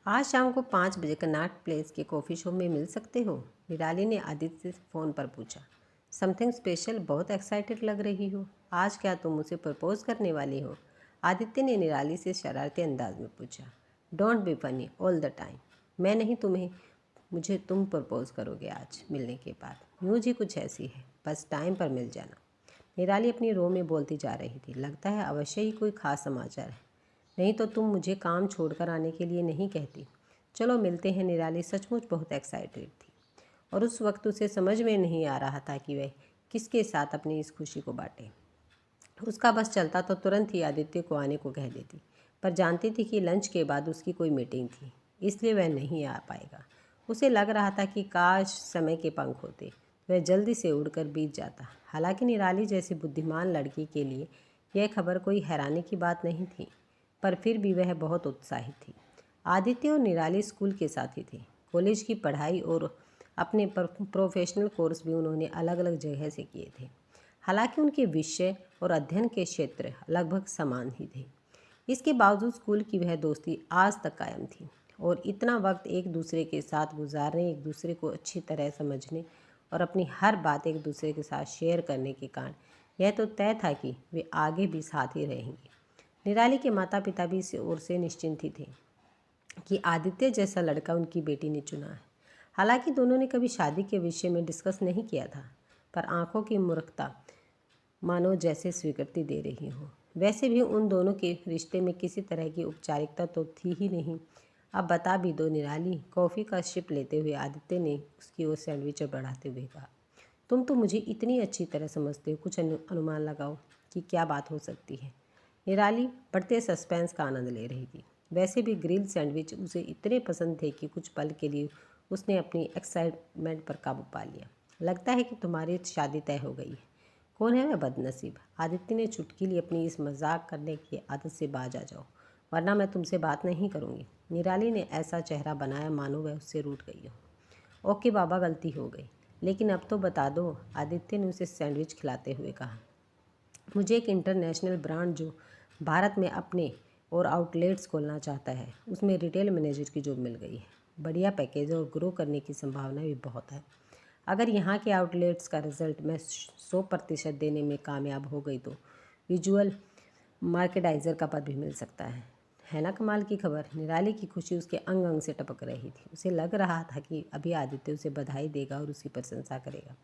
आज शाम को 5 बजे कनॉट प्लेस के कॉफ़ी शॉप में मिल सकते हो? निराली ने आदित्य से फ़ोन पर पूछा। Something special? बहुत एक्साइटेड लग रही हो। आज क्या तुम मुझे प्रपोज करने वाली हो? आदित्य ने निराली से शरारती अंदाज में पूछा। Don't be funny all the time. मैं नहीं, मुझे तुम प्रपोज करोगे आज मिलने के बाद। न्यूज़ ही कुछ ऐसी है, बस टाइम पर मिल जाना। निराली अपनी रो में बोलती जा रही थी। लगता है अवश्य ही कोई खास समाचार है, नहीं तो तुम मुझे काम छोड़कर आने के लिए नहीं कहती। चलो मिलते हैं। निराली सचमुच बहुत एक्साइटेड थी और उस वक्त उसे समझ में नहीं आ रहा था कि वह किसके साथ अपनी इस खुशी को बांटे। उसका बस चलता तो तुरंत ही आदित्य को आने को कह देती, पर जानती थी कि लंच के बाद उसकी कोई मीटिंग थी, इसलिए वह नहीं आ पाएगा। उसे लग रहा था कि काश समय के पंख होते, वह जल्दी से उड़कर बीत जाता। हालांकि निराली जैसी बुद्धिमान लड़की के लिए यह खबर कोई हैरानी की बात नहीं थी, पर फिर भी वह बहुत उत्साहित थी। आदित्य और निराली स्कूल के साथी थे। कॉलेज की पढ़ाई और अपने प्रोफेशनल कोर्स भी उन्होंने अलग अलग जगह से किए थे। हालांकि उनके विषय और अध्ययन के क्षेत्र लगभग समान ही थे, इसके बावजूद स्कूल की वह दोस्ती आज तक कायम थी और इतना वक्त एक दूसरे के साथ गुजारने, एक दूसरे को अच्छी तरह समझने और अपनी हर बात एक दूसरे के साथ शेयर करने के कारण यह तो तय था कि वे आगे भी साथ ही रहेंगे। निराली के माता पिता भी इस ओर से निश्चिंत ही थे कि आदित्य जैसा लड़का उनकी बेटी ने चुना है। हालांकि दोनों ने कभी शादी के विषय में डिस्कस नहीं किया था, पर आंखों की मूर्खता मानो जैसे स्वीकृति दे रही हो। वैसे भी उन दोनों के रिश्ते में किसी तरह की औपचारिकता तो थी ही नहीं। अब बता भी दो निराली। कॉफ़ी का सिप लेते हुए आदित्य ने उसकी ओर सैंडविच बढ़ाते हुए कहा। तुम तो मुझे इतनी अच्छी तरह समझते हो, कुछ अनुमान लगाओ कि क्या बात हो सकती है। निराली बढ़ते सस्पेंस का आनंद ले रही थी। वैसे भी ग्रिल सैंडविच उसे इतने पसंद थे कि कुछ पल के लिए उसने अपनी एक्साइटमेंट पर काबू पा लिया। लगता है कि तुम्हारी शादी तय हो गई है। कौन है वह बदनसीब? आदित्य ने चुटकी ली। अपनी इस मजाक करने की आदत से बाज आ जाओ, वरना मैं तुमसे बात नहीं करूँगी। निराली ने ऐसा चेहरा बनाया मानो वह उससे रूठ गई हो। ओके बाबा, गलती हो गई, लेकिन अब तो बता दो, आदित्य ने उसे सैंडविच खिलाते हुए कहा। मुझे एक इंटरनेशनल ब्रांड जो भारत में अपने और आउटलेट्स खोलना चाहता है, उसमें रिटेल मैनेजर की जॉब मिल गई है। बढ़िया पैकेज और ग्रो करने की संभावना भी बहुत है। अगर यहाँ के आउटलेट्स का रिजल्ट मैं 100% देने में कामयाब हो गई तो विजुअल मार्केटाइज़र का पद भी मिल सकता है ना कमाल की खबर। निराली की खुशी उसके अंग अंग से टपक रही थी। उसे लग रहा था कि अभी आदित्य उसे बधाई देगा और उसकी प्रशंसा करेगा।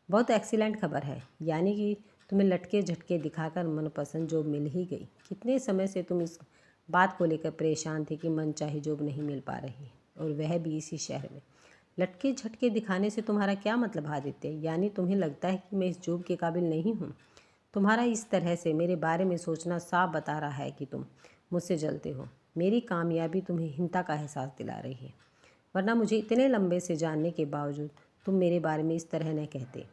बहुत एक्सीलेंट खबर है, यानी कि तुम्हें लटके झटके दिखाकर मनपसंद जॉब मिल ही गई। कितने समय से तुम इस बात को लेकर परेशान थे कि मनचाही जॉब नहीं मिल पा रही, और वह भी इसी शहर में। लटके झटके दिखाने से तुम्हारा क्या मतलब आदित्य? यानी तुम्हें लगता है कि मैं इस जॉब के काबिल नहीं हूँ? तुम्हारा इस तरह से मेरे बारे में सोचना साफ बता रहा है कि तुम मुझसे जलते हो। मेरी कामयाबी तुम्हें हिंसा का एहसास दिला रही है, वरना मुझे इतने लंबे से जानने के बावजूद तुम मेरे बारे में इस तरह न कहते।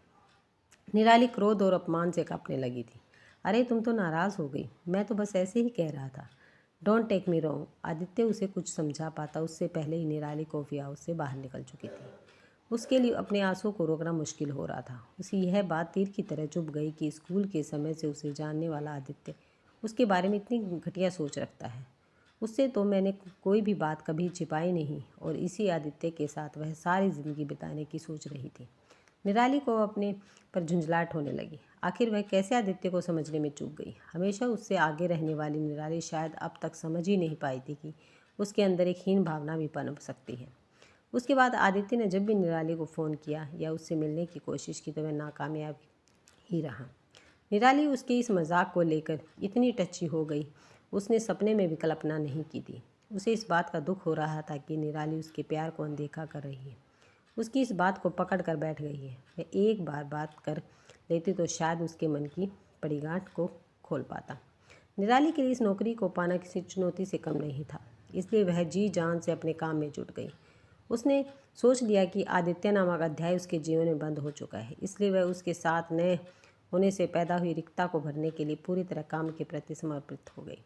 निराली क्रोध और अपमान से कांपने लगी थी। अरे तुम तो नाराज़ हो गई। मैं तो बस ऐसे ही कह रहा था। Don't take me wrong. Aditya उसे कुछ समझा पाता उससे पहले ही निराली कॉफ़ी हाउस से बाहर निकल चुकी थी। उसके लिए अपने आंसू को रोकना मुश्किल हो रहा था। उसे यह बात तीर की तरह चुभ गई कि स्कूल के समय से उसे जानने वाला आदित्य उसके बारे में इतनी घटिया सोच रखता है। उससे तो मैंने कोई भी बात कभी छिपाई नहीं, और इसी आदित्य के साथ वह सारी ज़िंदगी बिताने की सोच रही थी। निराली को अपने पर झुंझलाहट होने लगी। आखिर वह कैसे आदित्य को समझने में चूक गई। हमेशा उससे आगे रहने वाली निराली शायद अब तक समझ ही नहीं पाई थी कि उसके अंदर एक हीन भावना भी पनप सकती है। उसके बाद आदित्य ने जब भी निराली को फ़ोन किया या उससे मिलने की कोशिश की तो वह नाकामयाब ही रहा। निराली उसके इस मजाक को लेकर इतनी टची हो गई, उसने सपने में भी कल्पना नहीं की थी। उसे इस बात का दुख हो रहा था कि निराली उसके प्यार को अनदेखा कर रही है, उसकी इस बात को पकड़ कर बैठ गई है। वह एक बार बात कर लेती तो शायद उसके मन की पड़ी गांठ को खोल पाता। निराली के लिए इस नौकरी को पाना किसी चुनौती से कम नहीं था, इसलिए वह जी जान से अपने काम में जुट गई। उसने सोच लिया कि आदित्य नामक अध्याय उसके जीवन में बंद हो चुका है, इसलिए वह उसके साथ नए होने से पैदा हुई रिक्तता को भरने के लिए पूरी तरह काम के प्रति समर्पित हो गई।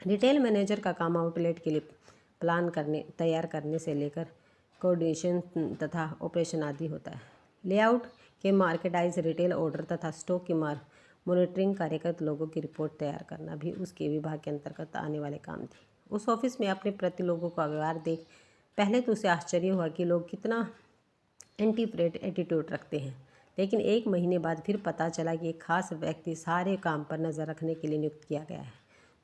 रिटेल मैनेजर का काम आउटलेट के लिए प्लान तैयार करने से लेकर कोऑर्डिनेशन तथा ऑपरेशन आदि होता है। लेआउट के मार्केटाइज, रिटेल ऑर्डर तथा स्टॉक की मॉनिटरिंग, कार्यरत लोगों की रिपोर्ट तैयार करना भी उसके विभाग के अंतर्गत आने वाले काम थे। उस ऑफिस में अपने प्रति लोगों का व्यवहार देख पहले तो उसे आश्चर्य हुआ कि लोग कितना एंटी फ्रेड एटीट्यूड रखते हैं, लेकिन 1 महीने बाद फिर पता चला कि एक खास व्यक्ति सारे काम पर नज़र रखने के लिए नियुक्त किया गया है,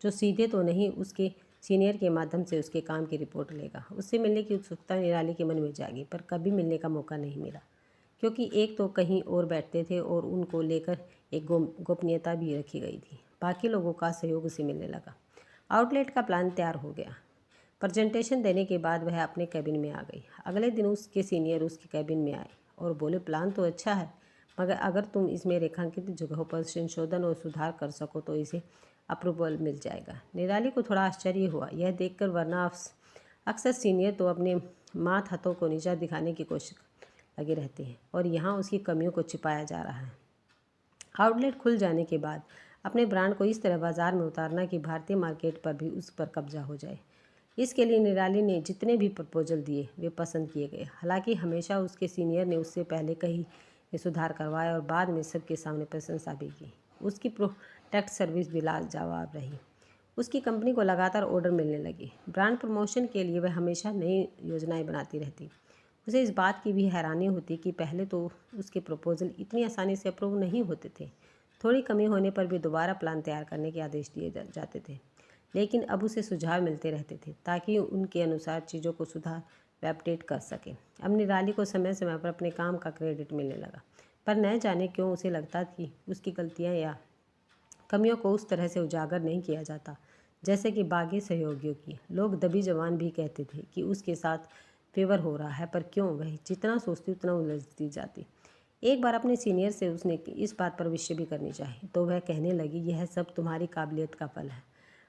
जो सीधे तो नहीं उसके सीनियर के माध्यम से उसके काम की रिपोर्ट लेगा। उससे मिलने की उत्सुकता निराली के मन में जागी, पर कभी मिलने का मौका नहीं मिला, क्योंकि एक तो कहीं और बैठते थे और उनको लेकर एक गोपनीयता भी रखी गई थी। बाकी लोगों का सहयोग उसे मिलने लगा। आउटलेट का प्लान तैयार हो गया। प्रेजेंटेशन देने के बाद वह अपने कैबिन में आ गई। अगले दिन उसके सीनियर उसके कैबिन में आए और बोले, प्लान तो अच्छा है, मगर अगर तुम इसमें रेखांकित जगहों पर संशोधन और सुधार कर सको तो इसे अप्रूवल मिल जाएगा। निराली को थोड़ा आश्चर्य हुआ यह देखकर, वरना अक्सर सीनियर तो अपने माथ हाथों को नीचा दिखाने की कोशिश लगे रहते हैं और यहाँ उसकी कमियों को छिपाया जा रहा है। आउटलेट खुल जाने के बाद अपने ब्रांड को इस तरह बाजार में उतारना कि भारतीय मार्केट पर भी उस पर कब्जा हो जाए, इसके लिए निराली ने जितने भी प्रपोजल दिए वे पसंद किए गए। हालांकि हमेशा उसके सीनियर ने उससे पहले कहीं में सुधार करवाया और बाद में सबके सामने प्रशंसा भी की। उसकी प्रोडक्ट सर्विस भी लाजवाब रही। उसकी कंपनी को लगातार ऑर्डर मिलने लगे। ब्रांड प्रमोशन के लिए वह हमेशा नई योजनाएं बनाती रहती। उसे इस बात की भी हैरानी होती कि पहले तो उसके प्रपोजल इतनी आसानी से अप्रूव नहीं होते थे। थोड़ी कमी होने पर भी दोबारा प्लान तैयार करने के आदेश दिए जाते थे, लेकिन अब उसे सुझाव मिलते रहते थे ताकि उनके अनुसार चीज़ों को सुधार व अपडेट कर सके। अब निराली को समय समय पर अपने काम का क्रेडिट मिलने लगा, पर न जाने क्यों उसे लगता कि उसकी गलतियां या कमियों को उस तरह से उजागर नहीं किया जाता जैसे कि बाकी सहयोगियों की। लोग दबी जबान भी कहते थे कि उसके साथ फेवर हो रहा है, पर क्यों वह जितना सोचती उतना उलझती जाती। एक बार अपने सीनियर से उसने इस बात पर विषय भी करनी चाहिए तो वह कहने लगी, यह सब तुम्हारी काबिलियत का फल है,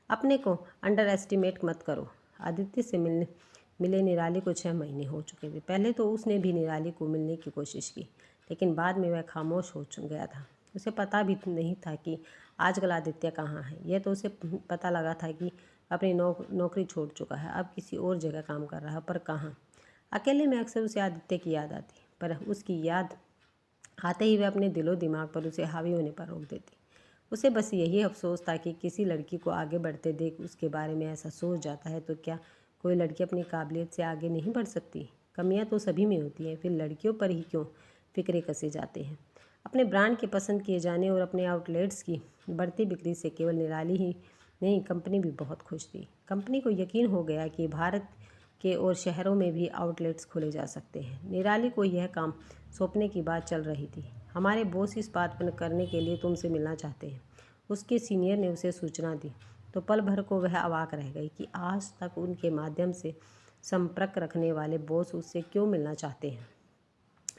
अपने को अंडर एस्टिमेट मत करो। आदित्य से मिले निराली को 6 महीने हो चुके थे। पहले तो उसने भी निराली को मिलने की कोशिश की, लेकिन बाद में वह खामोश हो गया था। उसे पता भी नहीं था कि आजकल आदित्य कहाँ है। यह तो उसे पता लगा था कि अपनी नौकरी छोड़ चुका है, अब किसी और जगह काम कर रहा है, पर कहाँ। अकेले में अक्सर उसे आदित्य की याद आती, पर उसकी याद आते ही वह अपने दिलो दिमाग पर उसे हावी होने पर रोक देती। उसे बस यही अफसोस था कि किसी लड़की को आगे बढ़ते देख उसके बारे में ऐसा सोच जाता है, तो क्या कोई लड़की अपनी काबिलियत से आगे नहीं बढ़ सकती। कमियां तो सभी में होती हैं, फिर लड़कियों पर ही क्यों फिक्रे कसे जाते हैं। अपने ब्रांड के पसंद किए जाने और अपने आउटलेट्स की बढ़ती बिक्री से केवल निराली ही नहीं, कंपनी भी बहुत खुश थी। कंपनी को यकीन हो गया कि भारत के और शहरों में भी आउटलेट्स खोले जा सकते हैं। निराली को यह काम सौंपने की बात चल रही थी। हमारे बॉस इस बात पर करने के लिए तुमसे मिलना चाहते हैं, उसके सीनियर ने उसे सूचना दी। तो पल भर को वह अवाक रह गई कि आज तक उनके माध्यम से संपर्क रखने वाले बॉस उससे क्यों मिलना चाहते हैं,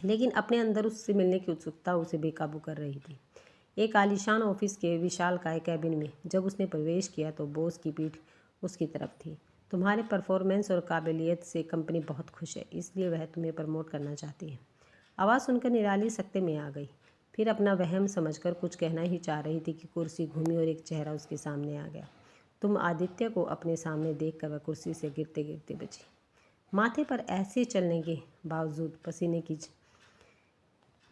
लेकिन अपने अंदर उससे मिलने की उत्सुकता उसे बेकाबू कर रही थी। एक आलीशान ऑफिस के विशालकाय कैबिन में जब उसने प्रवेश किया तो बॉस की पीठ उसकी तरफ थी। तुम्हारे परफॉर्मेंस और काबिलियत से कंपनी बहुत खुश है, इसलिए वह तुम्हें प्रमोट करना चाहती है। आवाज़ सुनकर निराली सकते में आ गई। फिर अपना वहम समझकर कुछ कहना ही चाह रही थी कि कुर्सी घूमी और एक चेहरा उसके सामने आ गया। तुम आदित्य को अपने सामने देखकर वह कुर्सी से गिरते गिरते बची। माथे पर ऐसे चलने के बावजूद पसीने की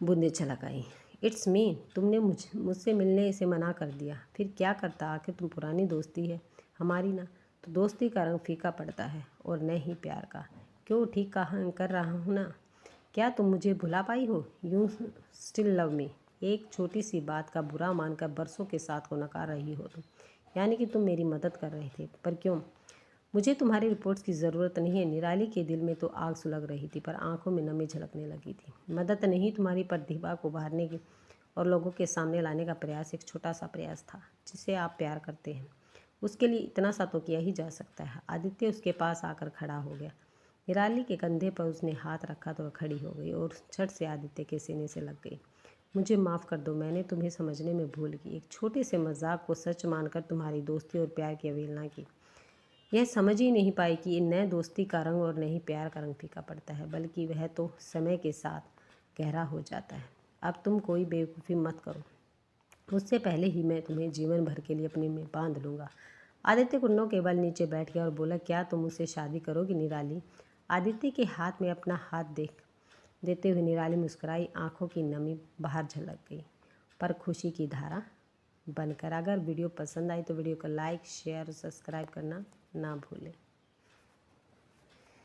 बूंदें छलक आई। इट्स मी, तुमने मुझसे मिलने से मना कर दिया। फिर क्या करता, आखिर तुम पुरानी दोस्ती है हमारी ना, तो दोस्ती का रंग फीका पड़ता है और न ही प्यार का। क्यों, ठीक कहा कर रहा हूँ ना। क्या तुम मुझे भुला पाई हो? You still love me. एक छोटी सी बात का बुरा मानकर बरसों के साथ को नकार रही हो तुम, यानी कि तुम मेरी मदद कर रहे थे, पर क्यों? मुझे तुम्हारी रिपोर्ट्स की ज़रूरत नहीं है। निराली के दिल में तो आग सुलग रही थी, पर आंखों में नमी झलकने लगी थी। मदद नहीं, तुम्हारी प्रतिभा को उभारने की और लोगों के सामने लाने का प्रयास एक छोटा सा प्रयास था जिसे आप प्यार करते हैं। उसके लिए इतना सा तो किया ही जा सकता है। आदित्य उसके पास आकर खड़ा हो गया। निराली के कंधे पर उसने हाथ रखा तो वह खड़ी हो गई और झट से आदित्य के सीने से लग गई। मुझे माफ़ कर दो, मैंने तुम्हें समझने में भूल की। एक छोटे से मजाक को सच मानकर तुम्हारी दोस्ती और प्यार की अवहेलना की। यह समझ ही नहीं पाई कि न दोस्ती का रंग और न ही प्यार का रंग फीका पड़ता है, बल्कि वह तो समय के साथ गहरा हो जाता है। अब तुम कोई बेवकूफ़ी मत करो, उससे पहले ही मैं तुम्हें जीवन भर के लिए अपने में बांध लूँगा। आदित्य घुटनों के बल नीचे बैठ गया और बोला, क्या तुम मुझसे शादी करोगी निराली? आदित्य के हाथ में अपना हाथ देते हुए निराली मुस्कुराई। आंखों की नमी बाहर झलक गई, पर खुशी की धारा बनकर। अगर वीडियो पसंद आई तो वीडियो को लाइक, शेयर और सब्सक्राइब करना ना भूलें।